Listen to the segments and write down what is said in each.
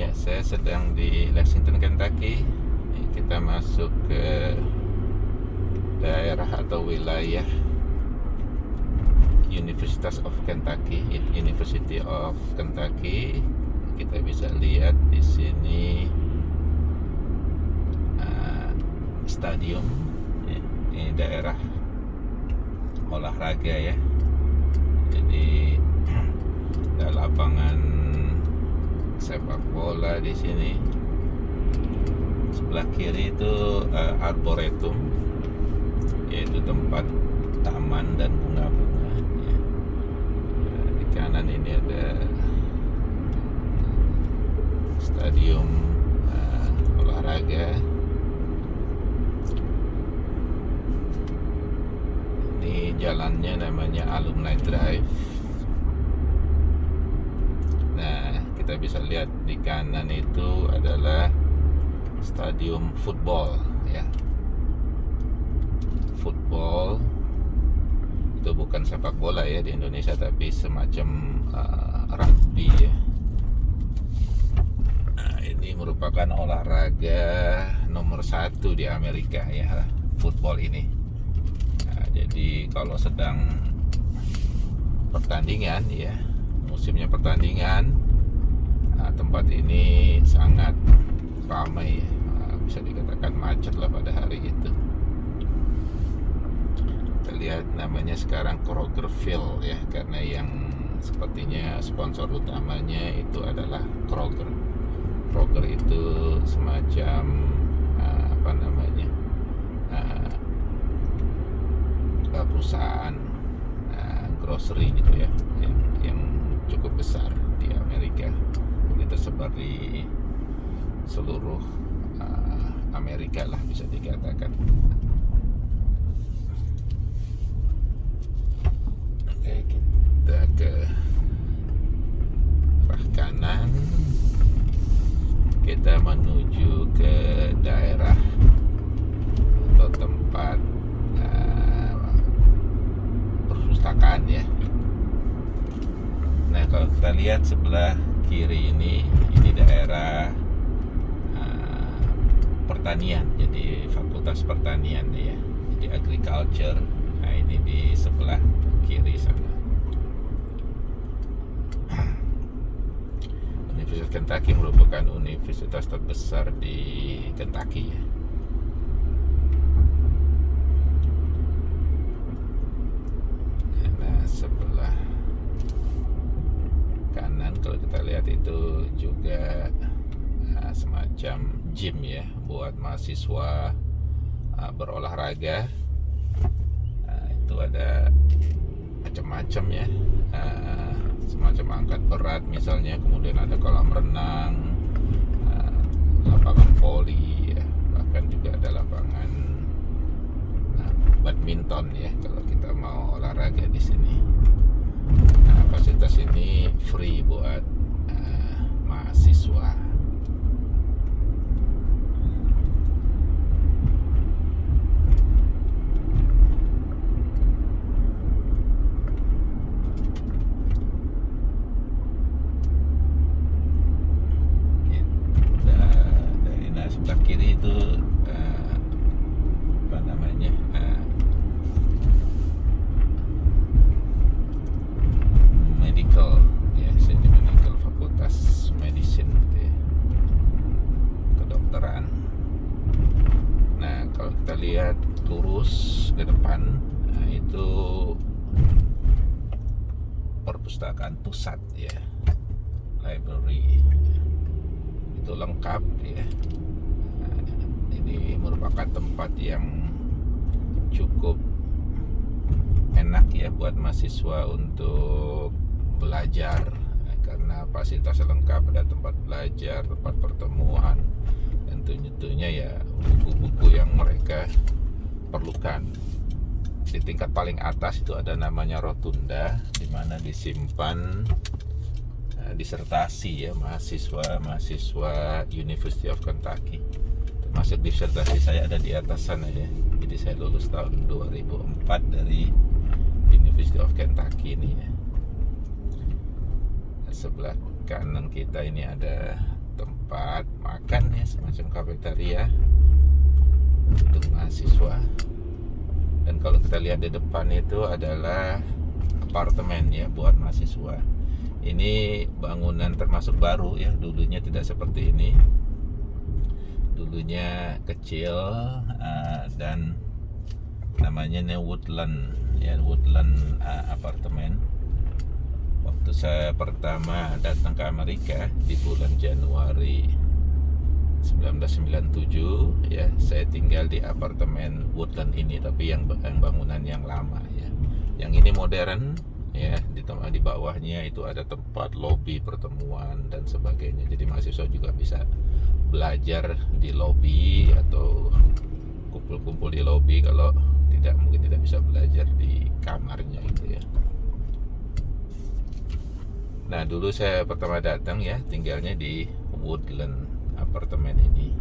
Ya, saya sedang di Lexington, Kentucky. Kita masuk ke daerah atau wilayah University of Kentucky, ya, University of Kentucky. Kita bisa lihat di sini stadium. Ya, ini daerah olahraga ya. Jadi ada lapangan sepak bola di sini. Sebelah kiri itu arboretum, yaitu tempat taman dan bunga-bunga ya. Di kanan ini ada stadium olahraga. Ini jalannya namanya Alumni Drive. Nah, kita bisa lihat di kanan itu adalah stadium football ya. Football itu bukan sepak bola ya di Indonesia, tapi semacam rugby ya. Nah, ini merupakan olahraga nomor 1 di Amerika ya, football ini. Nah, jadi kalau sedang pertandingan ya, musimnya pertandingan, tempat ini sangat ramai ya. Bisa dikatakan macet lah pada hari itu. Kita lihat namanya sekarang Kroger Field ya, karena yang sepertinya sponsor utamanya itu adalah Kroger. Kroger itu semacam perusahaan grocery gitu ya, yang cukup besar di Amerika. Ini tersebar di seluruh Amerika lah bisa dikatakan. Oke, kita ke arah kanan. Kita menuju ke daerah atau tempat perpustakaan ya. Nah, kalau kita lihat sebelah kiri ini daerah pertanian, jadi fakultas pertanian ya, jadi agriculture. Nah, ini di sebelah kiri sana. Universitas Kentucky merupakan universitas terbesar di Kentucky ya. Nah, sebelah kanan kalau kita lihat itu juga semacam gym ya, buat mahasiswa berolahraga. Nah, itu ada macam-macam ya, semacam angkat berat misalnya, kemudian ada kolam renang, lapangan voli ya, bahkan juga ada lapangan badminton ya kalau kita mau olahraga di sini. Nah, fasilitas ini free buat mahasiswa. Sebelah kiri itu medical ya, sini medical, fakultas medicine ya, kedokteran. Nah, kalau kita lihat lurus ke depan, nah, itu perpustakaan pusat ya, library. Itu lengkap ya. Ini merupakan tempat yang cukup enak ya buat mahasiswa untuk belajar, karena fasilitasnya lengkap, ada tempat belajar, tempat pertemuan, dan tentunya ya buku-buku yang mereka perlukan. Di tingkat paling atas itu ada namanya rotunda, di mana disimpan disertasi ya mahasiswa University of Kentucky. Termasuk disertasi saya ada di atas sana ya. Jadi saya lulus tahun 2004 dari University of Kentucky ini ya. Sebelah kanan kita ini ada tempat makan ya, semacam kafetaria untuk mahasiswa. Dan kalau kita lihat di depan itu adalah apartemen ya buat mahasiswa. Ini bangunan termasuk baru ya, dulunya tidak seperti ini. Dulunya kecil dan namanya Woodland ya, Woodland apartemen. Waktu saya pertama datang ke Amerika di bulan Januari 1997 ya, saya tinggal di apartemen Woodland ini, tapi yang bangunan yang lama ya. Yang ini modern ya, di bawahnya itu ada tempat lobi pertemuan dan sebagainya. Jadi mahasiswa juga bisa belajar di lobi atau kumpul-kumpul di lobi kalau mungkin tidak bisa belajar di kamarnya gitu ya. Nah, dulu saya pertama datang ya, tinggalnya di Woodland apartemen ini.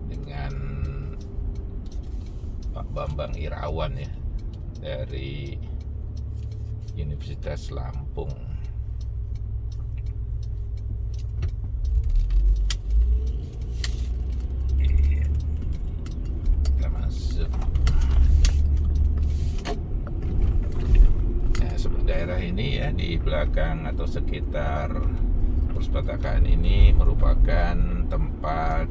Dengan Pak Bambang Irawan ya, dari Universitas Lampung. Kita masuk. Daerah ini ya, di belakang atau sekitar perpustakaan ini merupakan tempat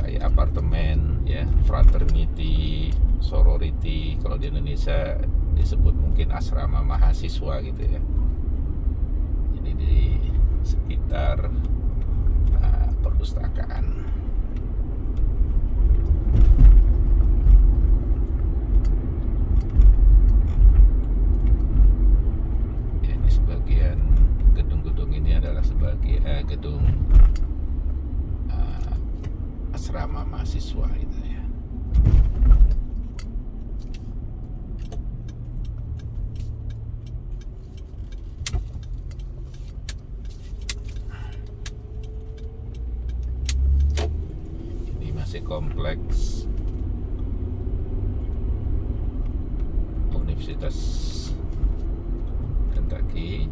kayak apartemen ya, fraternity, sorority, kalau di Indonesia disebut mungkin asrama mahasiswa gitu ya. Jadi di sekitar perpustakaan. Sebagai gedung asrama mahasiswa gitu ya. Ini masih kompleks Universitas Kentucky.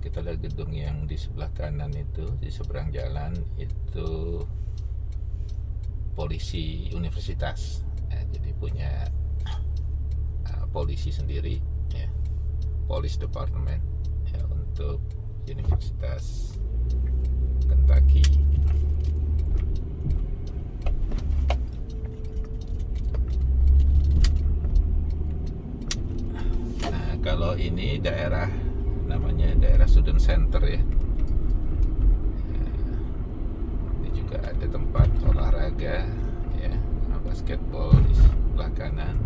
Kita lihat gedung yang di sebelah kanan itu, di seberang jalan itu polisi universitas ya, jadi punya polisi sendiri ya, police department ya, untuk Universitas Kentucky. Nah, kalau ini namanya daerah student center ya. Ini juga ada tempat olahraga ya, basketball di sebelah kanan.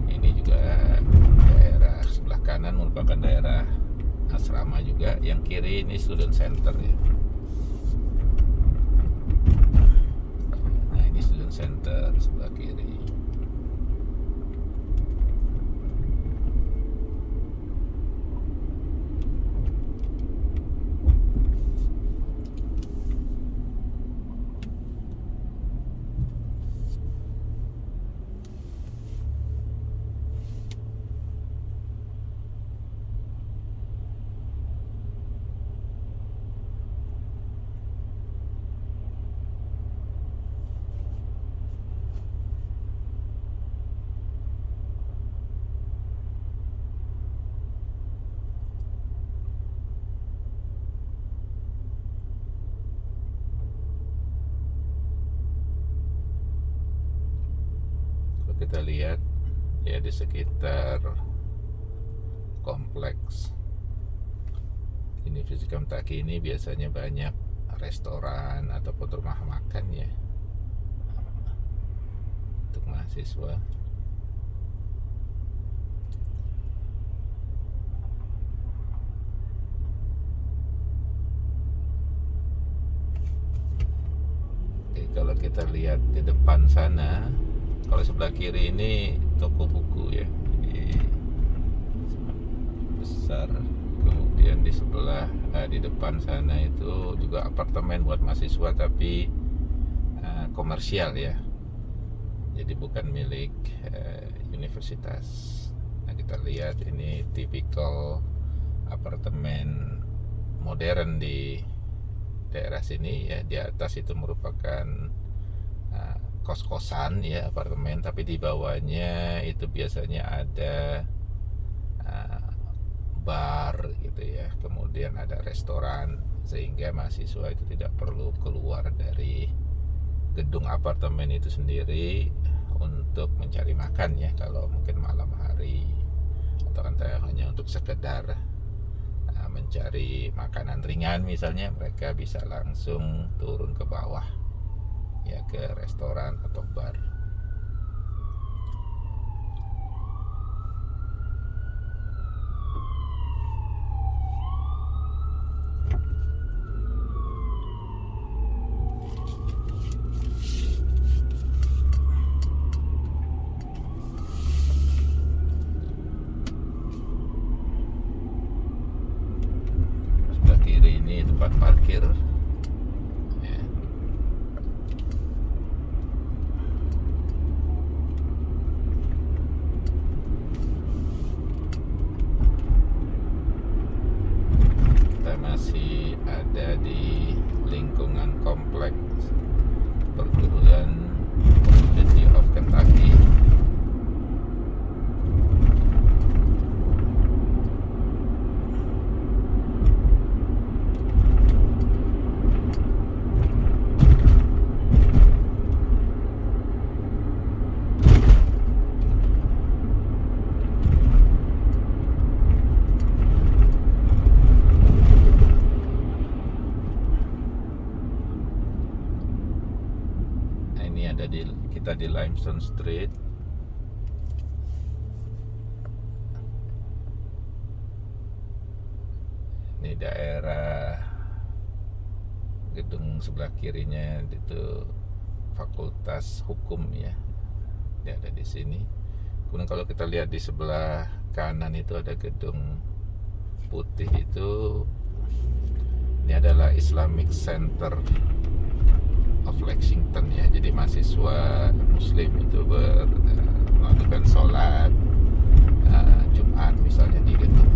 Ini juga daerah sebelah kanan merupakan daerah asrama juga. Yang kiri ini student center ya. Nah, ini student center sebelah kiri. Kita lihat ya, di sekitar kompleks Universitas Kentucky ini biasanya banyak restoran ataupun rumah makan ya. mahasiswa. Oke, kalau kita lihat di depan sana, kalau sebelah kiri ini toko buku ya, jadi besar. Kemudian di sebelah di depan sana itu juga apartemen buat mahasiswa, tapi komersial ya, jadi bukan milik universitas. Nah, kita lihat ini tipikal apartemen modern di daerah sini ya. Di atas itu merupakan kos-kosan ya, apartemen, tapi di bawahnya itu biasanya ada bar gitu ya, kemudian ada restoran, sehingga mahasiswa itu tidak perlu keluar dari gedung apartemen itu sendiri untuk mencari makan ya, kalau mungkin malam hari, atau hanya untuk sekedar mencari makanan ringan misalnya, mereka bisa langsung turun ke bawah ya, ke restoran atau bar. Sebelah kiri ini tempat parkir ya. Kita masih ada di lingkungan kompleks perguruan University of Kentucky. Ini ada kita di Limestone Street. Ini daerah gedung sebelah kirinya itu Fakultas Hukum ya. Dia ada di sini. Kemudian kalau kita lihat di sebelah kanan itu ada gedung putih itu. Ini adalah Islamic Center of Lexington ya. Jadi mahasiswa Muslim itu melakukan sholat Jumat misalnya di gedung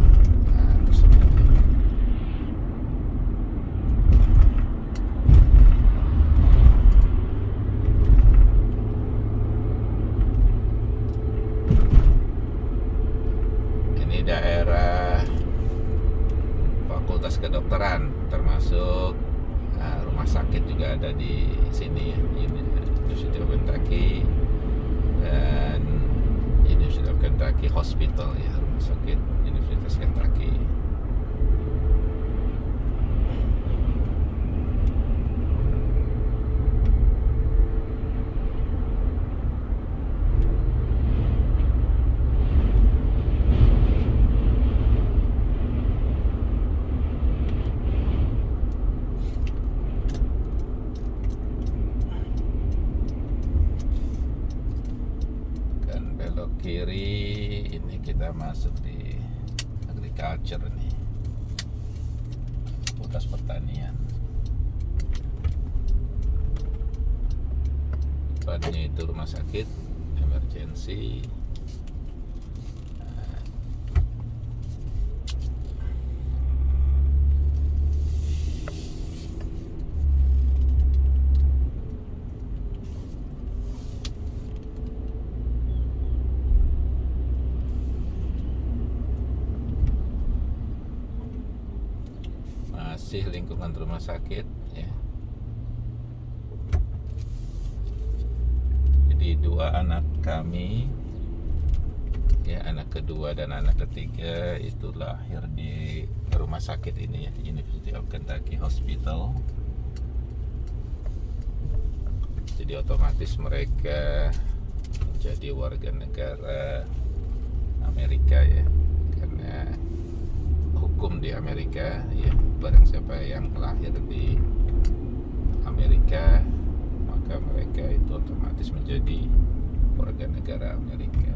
tersebut. Ini daerah Fakultas Kedokteran, termasuk rumah sakit juga ada di sini ya, University of Kentucky dan University of Kentucky Hospital ya, rumah sakit Universitas Kentucky. Kiri ini kita masuk di agriculture nih, Fakultas Pertanian. Depannya itu rumah sakit emergency. Masih lingkungan rumah sakit ya. Jadi dua anak kami ya, anak kedua dan anak ketiga itu lahir di rumah sakit ini ya, University of Kentucky Hospital. Jadi otomatis mereka jadi warga negara Amerika ya, karena hukum di Amerika ya, barang siapa yang lahir di Amerika maka mereka itu otomatis menjadi warga negara Amerika.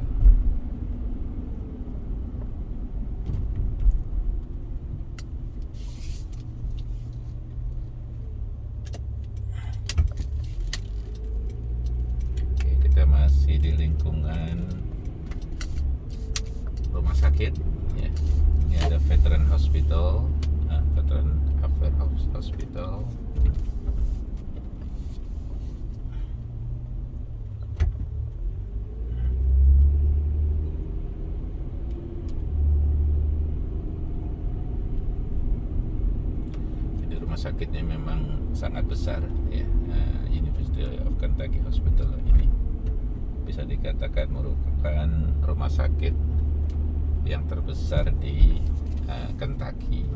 Oke, kita masih di lingkungan rumah sakit ya. Ini ada Veteran Hospital, Veteran Affairs Hospital. Jadi rumah sakitnya memang sangat besar ya. University of Kentucky Hospital ini bisa dikatakan merupakan rumah sakit yang terbesar di Kentucky.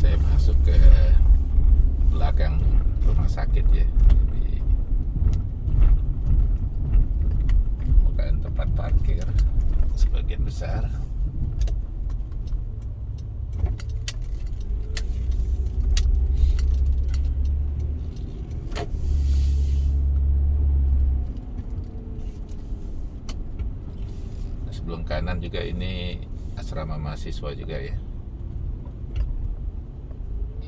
Saya masuk ke belakang rumah sakit ya. Jadi bukan tempat parkir sebagian besar. Sebelum kanan juga ini asrama mahasiswa juga ya.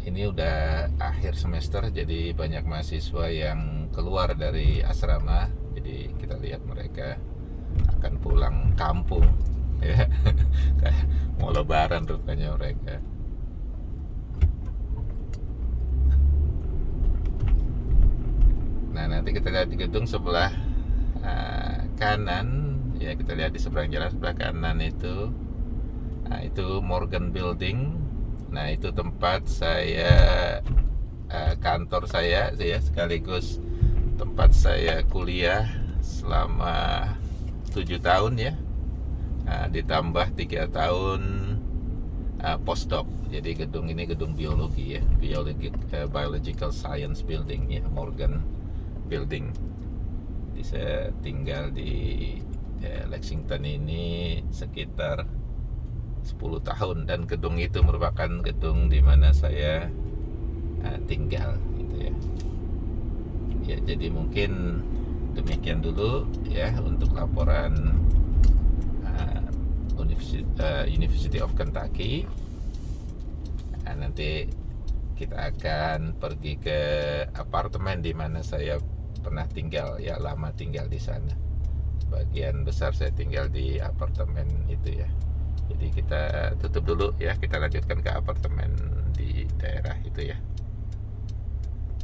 Ini udah akhir semester, jadi banyak mahasiswa yang keluar dari asrama. Jadi kita lihat mereka akan pulang kampung ya. Kayak mau lebaran rupanya mereka. Nah, nanti kita lihat di gedung sebelah kanan ya, kita lihat di seberang jalan sebelah kanan itu. Nah, itu Morgan Building. Nah, itu tempat saya, kantor saya sekaligus tempat saya kuliah selama 7 tahun ya. Ditambah 3 tahun postdoc. Jadi gedung ini gedung biologi ya, Biological Science Building ya, Morgan Building. Jadi saya tinggal di Lexington ini sekitar 10 tahun, dan gedung itu merupakan gedung di mana saya tinggal gitu ya. Ya, jadi mungkin demikian dulu ya untuk laporan University of Kentucky. Nanti kita akan pergi ke apartemen di mana saya pernah tinggal ya, lama tinggal di sana. Sebagian besar saya tinggal di apartemen itu ya. Jadi kita tutup dulu ya, kita lanjutkan ke apartemen di daerah itu ya.